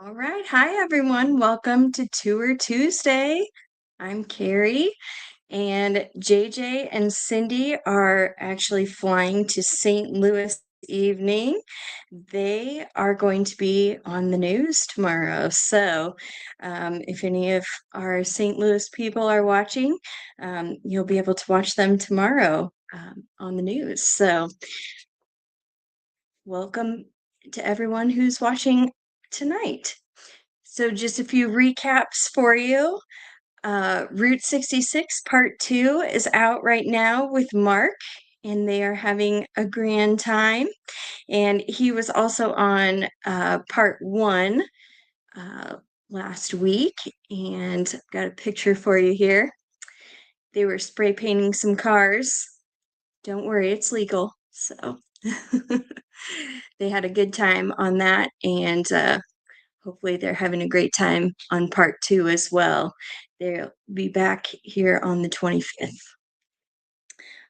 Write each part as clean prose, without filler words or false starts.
All right. Hi, everyone. Welcome to Tour Tuesday. I'm Carrie, and JJ and Cindy are actually flying to St. Louis evening. They are going to be on the news tomorrow. So, if any of our St. Louis people are watching, you'll be able to watch them tomorrow on the news. So, welcome to everyone who's watching tonight. So, just a few recaps for you. Route 66 Part 2 is out right now with Mark, and they are having a grand time. And he was also on Part 1 uh, last week, and I've got a picture for you here. They were spray painting some cars. Don't worry, it's legal. So they had a good time on that, and hopefully, they're having a great time on part two as well. They'll be back here on the 25th.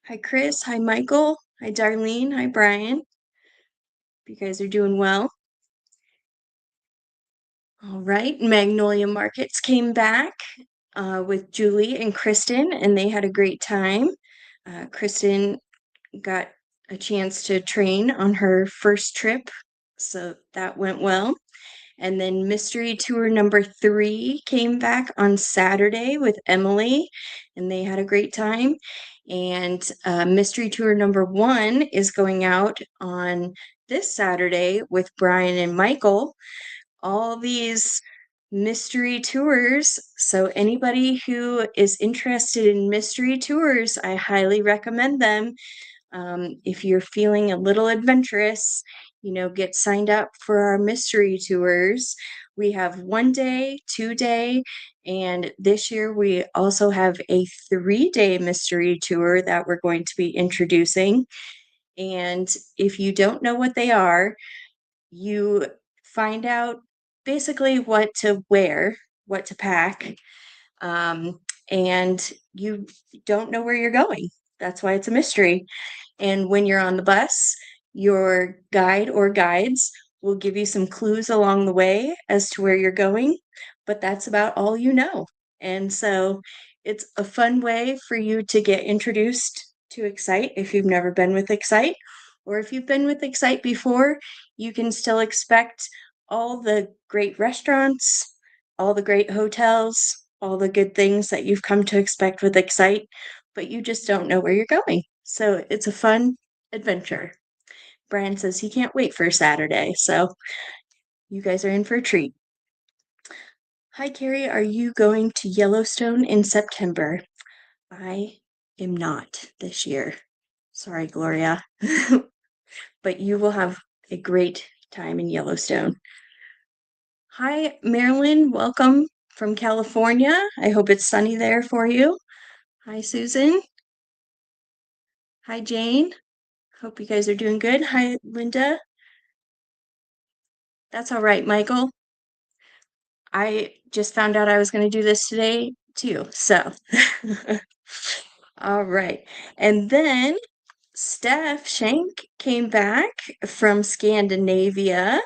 Hi, Chris. Hi, Michael. Hi, Darlene. Hi, Brian. Hope you guys are doing well. All right. Magnolia Markets came back with Julie and Kristen, and they had a great time. Kristen got a chance to train on her first trip, so that went well. And then mystery tour number 3 came back on Saturday with Emily, and they had a great time. And mystery tour number 1 is going out on this Saturday with Brian and Michael. All these mystery tours. So, anybody who is interested in mystery tours, I highly recommend them. If you're feeling a little adventurous, get signed up for our mystery tours. We have 1 day, 2 day, and this year we also have a 3 day mystery tour that we're going to be introducing. And if you don't know what they are, you find out basically what to wear, what to pack, um, and you don't know where you're going. That's why it's a mystery. And when you're on the bus, your guide or guides will give you some clues along the way as to where you're going, but that's about all you know. And so it's a fun way for you to get introduced to Excite if you've never been with Excite, or if you've been with Excite before, you can still expect all the great restaurants, all the great hotels, all the good things that you've come to expect with Excite, but you just don't know where you're going. So it's a fun adventure. Brian says he can't wait for Saturday, so you guys are in for a treat. Hi, Carrie. Are you going to Yellowstone in September? I am not this year. Sorry, Gloria. But you will have a great time in Yellowstone. Hi, Marilyn. Welcome from California. I hope it's sunny there for you. Hi, Susan. Hi, Jane. Hope you guys are doing good. Hi, Linda. That's all right, Michael. I just found out I was going to do this today too. So, all right. And then Steph Shank came back from Scandinavia.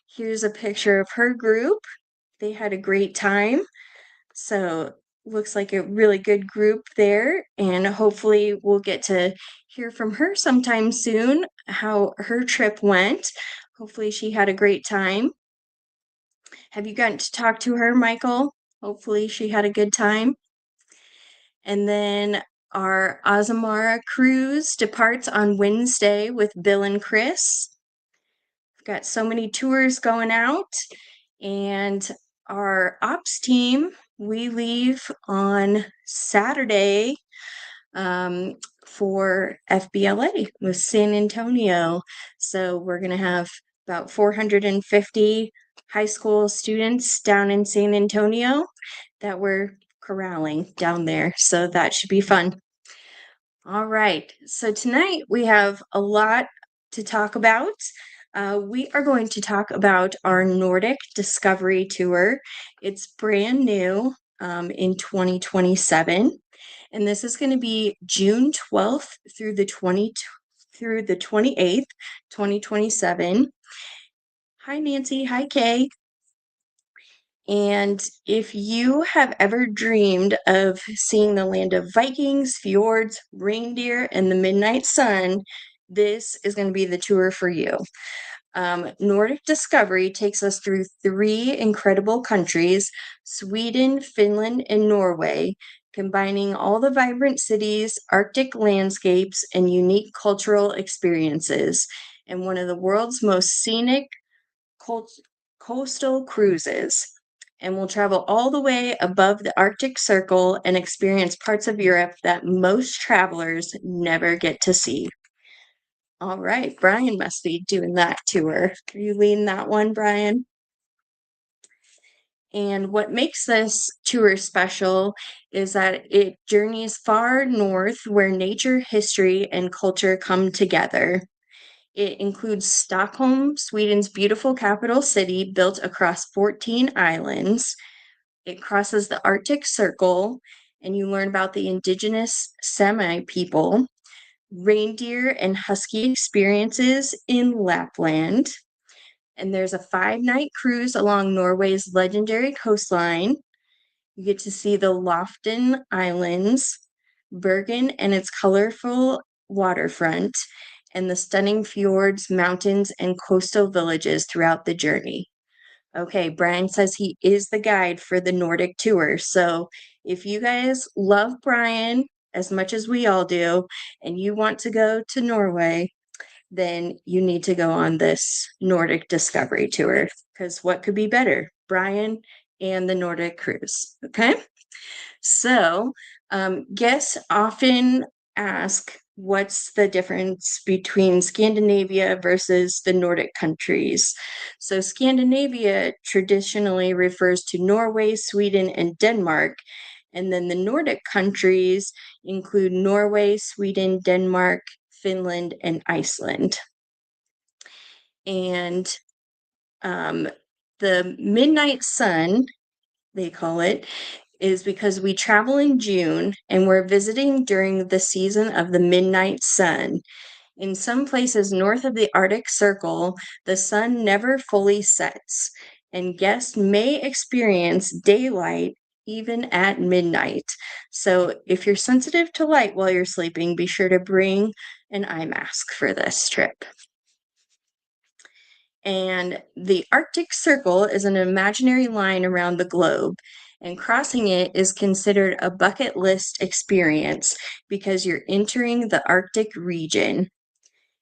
Here's a picture of her group. They had a great time. So, looks like a really good group there. And hopefully, we'll get to hear from her sometime soon how her trip went. Hopefully, she had a great time. Have you gotten to talk to her, Michael? Hopefully, she had a good time. And then our Azamara cruise departs on Wednesday with Bill and Chris. We've got so many tours going out. And our ops team, we leave on Saturday for FBLA with San Antonio. So we're going to have about 450 high school students down in San Antonio that we're corralling down there. So that should be fun. All right. So tonight we have a lot to talk about. We are going to talk about our Nordic Discovery Tour. It's brand new in 2027, and this is going to be June 12th through the 28th, 2027. Hi, Nancy. Hi, Kay. And if you have ever dreamed of seeing the land of Vikings, fjords, reindeer, and the midnight sun, this is going to be the tour for you. Nordic Discovery takes us through three incredible countries: Sweden, Finland, and Norway, combining all the vibrant cities, Arctic landscapes, and unique cultural experiences, and one of the world's most scenic coastal cruises. And we'll travel all the way above the Arctic Circle and experience parts of Europe that most travelers never get to see. All right, Brian must be doing that tour. Are you leading that one, Brian? And what makes this tour special is that it journeys far north where nature, history, and culture come together. It includes Stockholm, Sweden's beautiful capital city built across 14 islands. It crosses the Arctic Circle, and you learn about the indigenous Sami people, reindeer and husky experiences in Lapland. And there's a 5-night cruise along Norway's legendary coastline. You get to see the Lofton Islands, Bergen and its colorful waterfront, and the stunning fjords, mountains, and coastal villages throughout the journey. Okay, Brian says he is the guide for the Nordic tour. So if you guys love Brian as much as we all do, and you want to go to Norway, then you need to go on this Nordic Discovery tour, because what could be better? Brian and the Nordic cruise. Okay. So, guests often ask what's the difference between Scandinavia versus the Nordic countries. So, Scandinavia traditionally refers to Norway, Sweden, and Denmark. And then the Nordic countries include Norway, Sweden, Denmark, Finland, and Iceland. And the midnight sun, they call it, is because we travel in June and we're visiting during the season of the midnight sun. In some places north of the Arctic Circle, the sun never fully sets, and guests may experience daylight even at midnight. So, if you're sensitive to light while you're sleeping, be sure to bring an eye mask for this trip. And the Arctic Circle is an imaginary line around the globe, and crossing it is considered a bucket list experience because you're entering the Arctic region.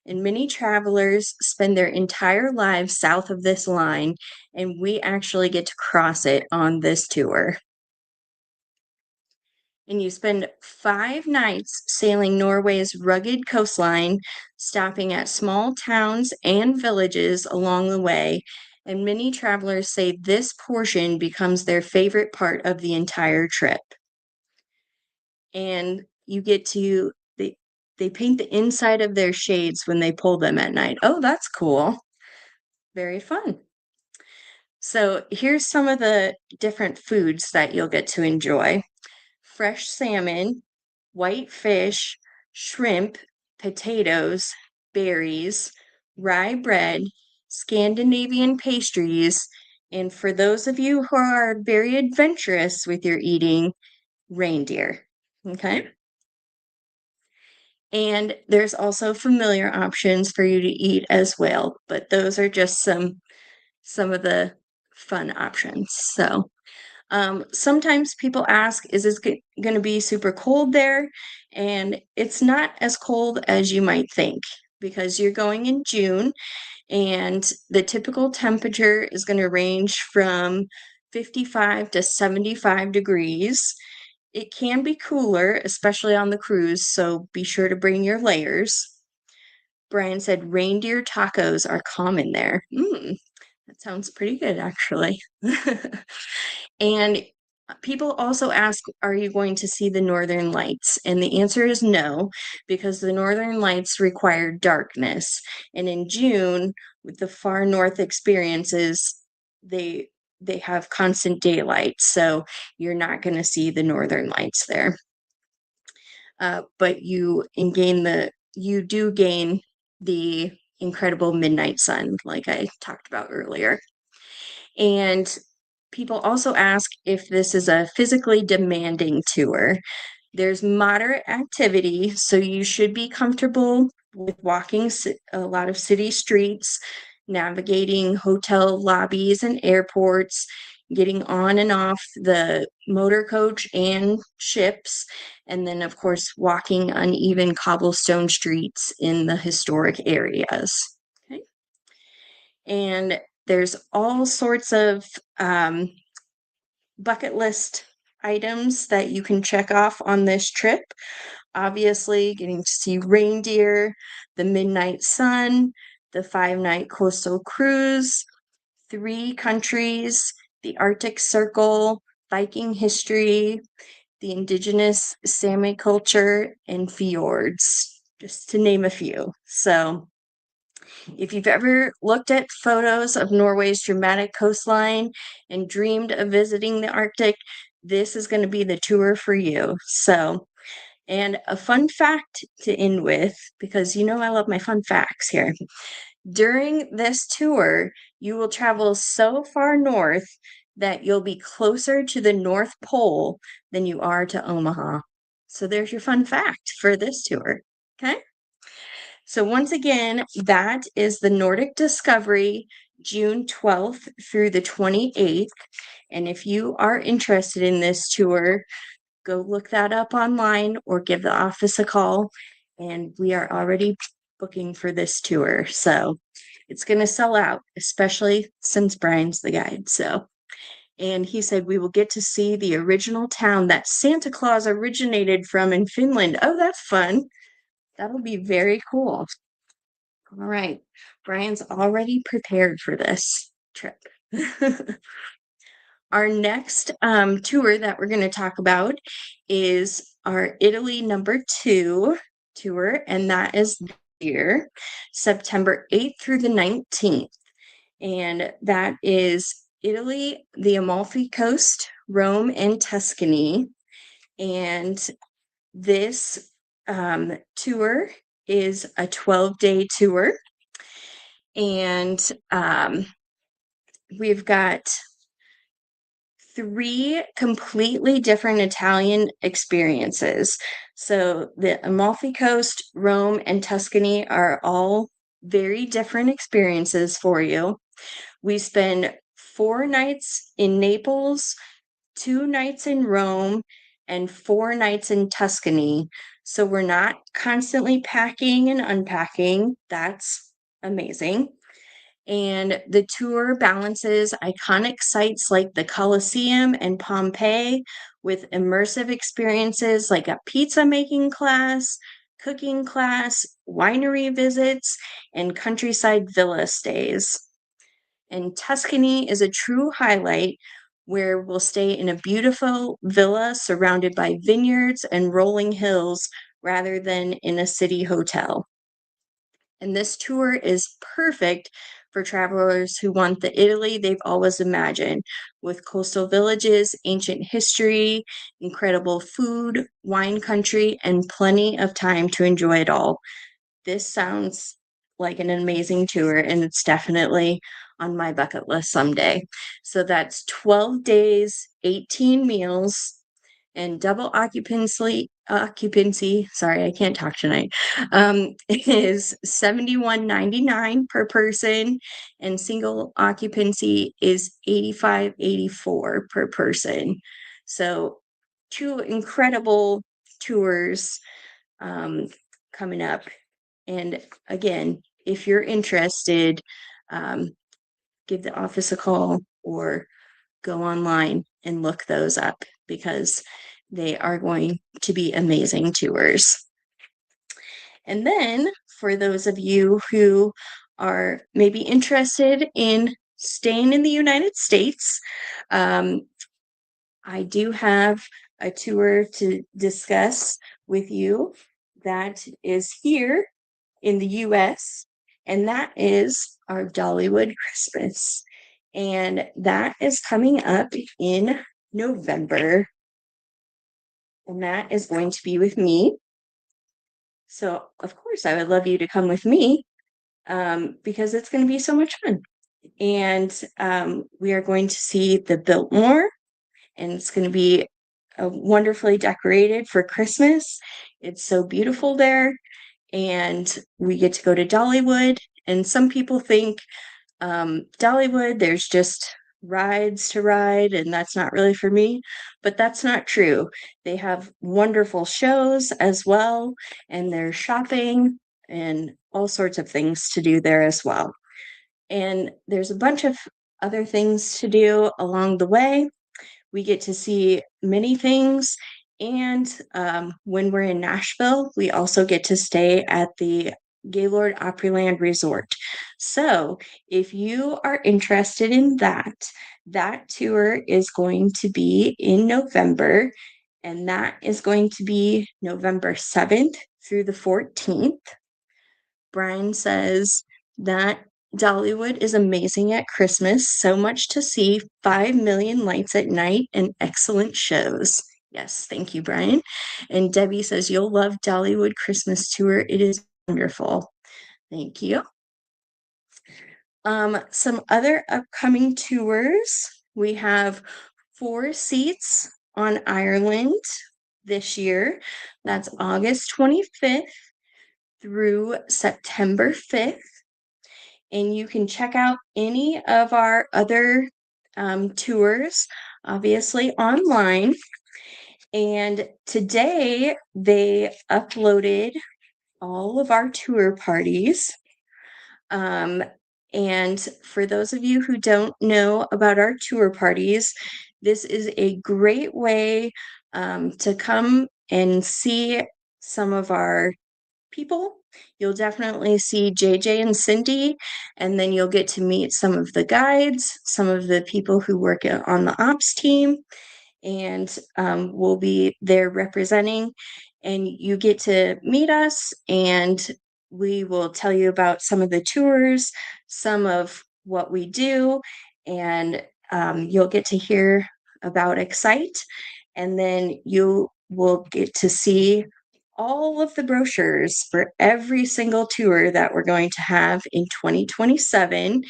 And many travelers spend their entire lives south of this line, and we actually get to cross it on this tour. And you spend 5 nights sailing Norway's rugged coastline, stopping at small towns and villages along the way. And many travelers say this portion becomes their favorite part of the entire trip. And you get to, they paint the inside of their shades when they pull them at night. Oh, that's cool. Very fun. So here's some of the different foods that you'll get to enjoy: fresh salmon, white fish, shrimp, potatoes, berries, rye bread, Scandinavian pastries, and for those of you who are very adventurous with your eating, reindeer. Okay. And there's also familiar options for you to eat as well, but those are just some of the fun options. So, sometimes people ask, is this going to be super cold there? And it's not as cold as you might think, because you're going in June and the typical temperature is going to range from 55 to 75 degrees. It can be cooler, especially on the cruise, so be sure to bring your layers. Brian said reindeer tacos are common there. That sounds pretty good, actually. And people also ask, are you going to see the northern lights? And the answer is no, because the northern lights require darkness. And in June, with the far north experiences, they have constant daylight, so you're not going to see the northern lights there. But you do gain the incredible midnight sun, like I talked about earlier. And People also ask if this is a physically demanding tour. There's moderate activity, so you should be comfortable with walking a lot of city streets, navigating hotel lobbies and airports, getting on and off the motor coach and ships, and then, of course, walking uneven cobblestone streets in the historic areas. Okay. And there's all sorts of bucket list items that you can check off on this trip. Obviously, getting to see reindeer, the midnight sun, the 5-night coastal cruise, 3 countries, the Arctic Circle, Viking history, the indigenous Sami culture, and fjords, just to name a few. So, if you've ever looked at photos of Norway's dramatic coastline and dreamed of visiting the Arctic, this is going to be the tour for you. So, and a fun fact to end with, because you know I love my fun facts here. During this tour, you will travel so far north that you'll be closer to the North Pole than you are to Omaha. So there's your fun fact for this tour. Okay. So once again, that is the Nordic Discovery, June 12th through the 28th. And if you are interested in this tour, go look that up online or give the office a call. And we are already booking for this tour. So it's going to sell out, especially since Brian's the guide. So, and he said we will get to see the original town that Santa Claus originated from in Finland. Oh, that's fun. That'll be very cool. All right. Brian's already prepared for this trip. Our next tour that we're going to talk about is our Italy #2 tour, and that is here, September 8th through the 19th. And that is Italy, the Amalfi Coast, Rome, and Tuscany. And this tour is a 12-day tour. And we've got 3 completely different Italian experiences. So the Amalfi Coast, Rome, and Tuscany are all very different experiences for you. We spend 4 nights in Naples, 2 nights in Rome, and 4 nights in Tuscany. So we're not constantly packing and unpacking. That's amazing. And the tour balances iconic sites like the Colosseum and Pompeii with immersive experiences like a pizza making class, cooking class, winery visits, and countryside villa stays. And Tuscany is a true highlight where we'll stay in a beautiful villa surrounded by vineyards and rolling hills rather than in a city hotel. And this tour is perfect for travelers who want the Italy they've always imagined, with coastal villages, ancient history, incredible food, wine country, and plenty of time to enjoy it all. This sounds like an amazing tour, and it's definitely on my bucket list someday. So that's 12 days, 18 meals, and double occupancy, sorry, I can't talk tonight, is $71.99 per person, and single occupancy is $85.84 per person. So 2 incredible tours coming up. And again, if you're interested, give the office a call or go online and look those up because they are going to be amazing tours. And then for those of you who are maybe interested in staying in the United States, I do have a tour to discuss with you that is here in the US, and that is our Dollywood Christmas. And that is coming up in November. And that is going to be with me. So, of course, I would love you to come with me because it's going to be so much fun. and we are going to see the Biltmore, and it's going to be wonderfully decorated for Christmas. It's so beautiful there, and we get to go to Dollywood. And some people think Dollywood, there's just rides to ride, and that's not really for me, but that's not true. They have wonderful shows as well, and there's shopping and all sorts of things to do there as well. And there's a bunch of other things to do along the way. We get to see many things. And when we're in Nashville, we also get to stay at the Gaylord Opryland Resort. So if you are interested in that, that tour is going to be in November, and that is going to be November 7th through the 14th. Brian says that Dollywood is amazing at Christmas, so much to see, 5 million lights at night, and excellent shows. Yes, thank you, Brian. And Debbie says, you'll love Dollywood Christmas Tour. It is wonderful. Thank you. Some other upcoming tours. We have Four Seats on Ireland this year. That's August 25th through September 5th. And you can check out any of our other tours, obviously online. And today they uploaded all of our tour parties. And for those of you who don't know about our tour parties, this is a great way to come and see some of our people. You'll definitely see JJ and Cindy, and then you'll get to meet some of the guides, some of the people who work on the ops team, and we'll be there representing. And you get to meet us, and we will tell you about some of the tours, some of what we do, and you'll get to hear about Excite, and then you will get to see all of the brochures for every single tour that we're going to have in 2027.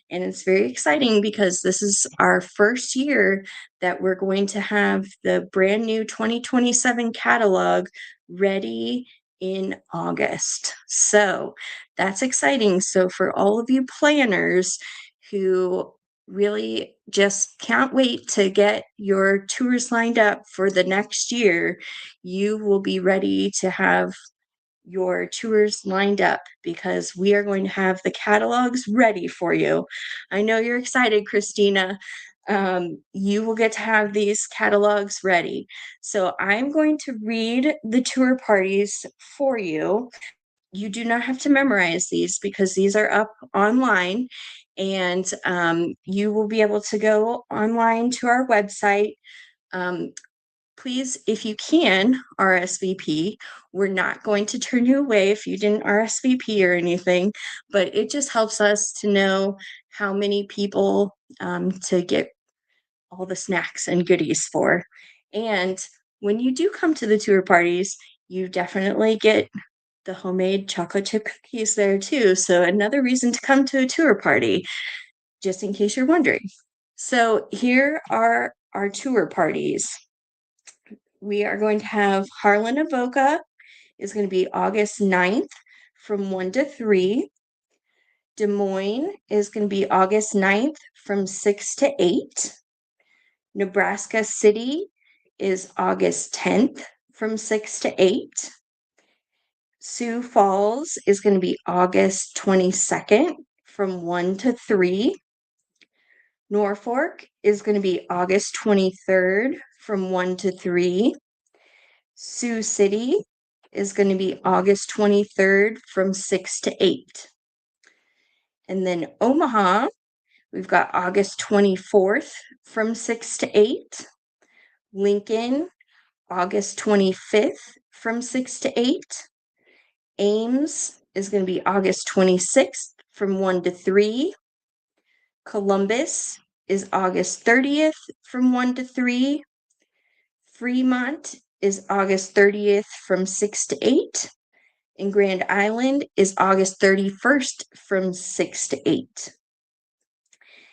And it's very exciting because this is our first year that we're going to have the brand new 2027 catalog ready in August. So that's exciting. So for all of you planners who really just can't wait to get your tours lined up for the next year, you will be ready to have your tours lined up because we are going to have the catalogs ready for you. I know you're excited, Christina. You will get to have these catalogs ready. So I'm going to read the tour parties for you. You do not have to memorize these because these are up online, and you will be able to go online to our website. Um, Please, if you can, RSVP. We're not going to turn you away if you didn't RSVP or anything, but it just helps us to know how many people to get all the snacks and goodies for. And when you do come to the tour parties, you definitely get the homemade chocolate chip cookies there too. So another reason to come to a tour party, just in case you're wondering. So here are our tour parties. We are going to have Harlan Avoca is going to be August 9th from 1 to 3. Des Moines is going to be August 9th from 6 to 8. Nebraska City is August 10th from 6 to 8. Sioux Falls is going to be August 22nd from 1 to 3. Norfolk is going to be August 23rd from 1 to 3. Sioux City is going to be August 23rd from 6 to 8. And then Omaha, we've got August 24th from 6 to 8. Lincoln, August 25th from 6 to 8. Ames is going to be August 26th from 1 to 3. Columbus is August 30th from 1 to 3. Fremont is August 30th from 6 to 8. And Grand Island is August 31st from 6 to 8.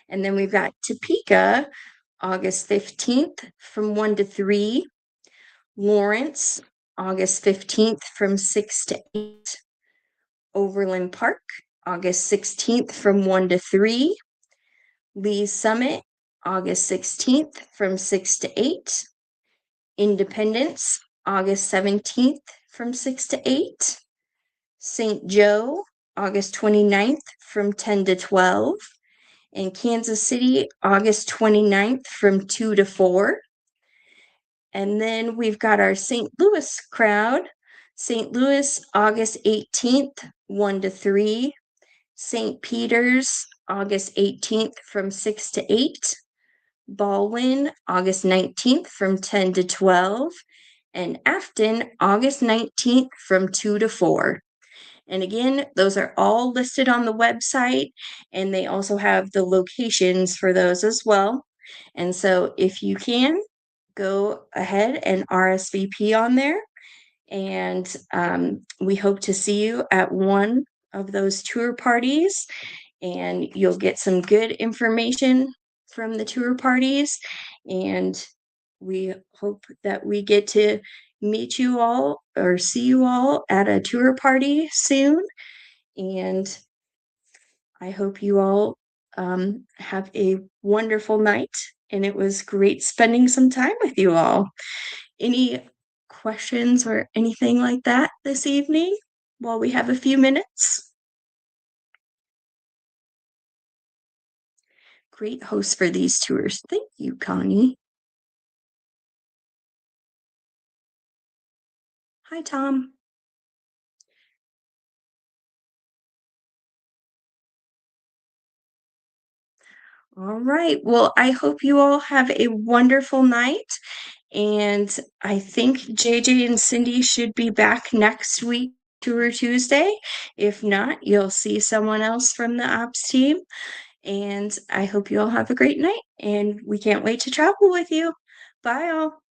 And then we've got Topeka, August 15th from 1 to 3. Lawrence, August 15th from 6 to 8. Overland Park, August 16th from 1 to 3. Lee's Summit, August 16th from 6 to 8. Independence, August 17th from 6 to 8. St. Joe, August 29th from 10 to 12. In Kansas City, August 29th from 2 to 4. And then we've got our St. Louis crowd. St. Louis, August 18th, 1 to 3. St. Peter's, August 18th from 6 to 8. Baldwin, August 19th from 10 to 12. And Afton, August 19th from 2 to 4. And again, those are all listed on the website, and they also have the locations for those as well. And so if you can, go ahead and RSVP on there. And we hope to see you at one of those tour parties, and you'll get some good information from the tour parties. And we hope that we get to meet you all or see you all at a tour party soon. And I hope you all have a wonderful night. And it was great spending some time with you all. Any questions or anything like that this evening while we have a few minutes? Great host for these tours. Thank you, Connie. Hi, Tom. All right. Well, I hope you all have a wonderful night. And I think JJ and Cindy should be back next week, Tour Tuesday. If not, you'll see someone else from the ops team. And I hope you all have a great night. And we can't wait to travel with you. Bye, all.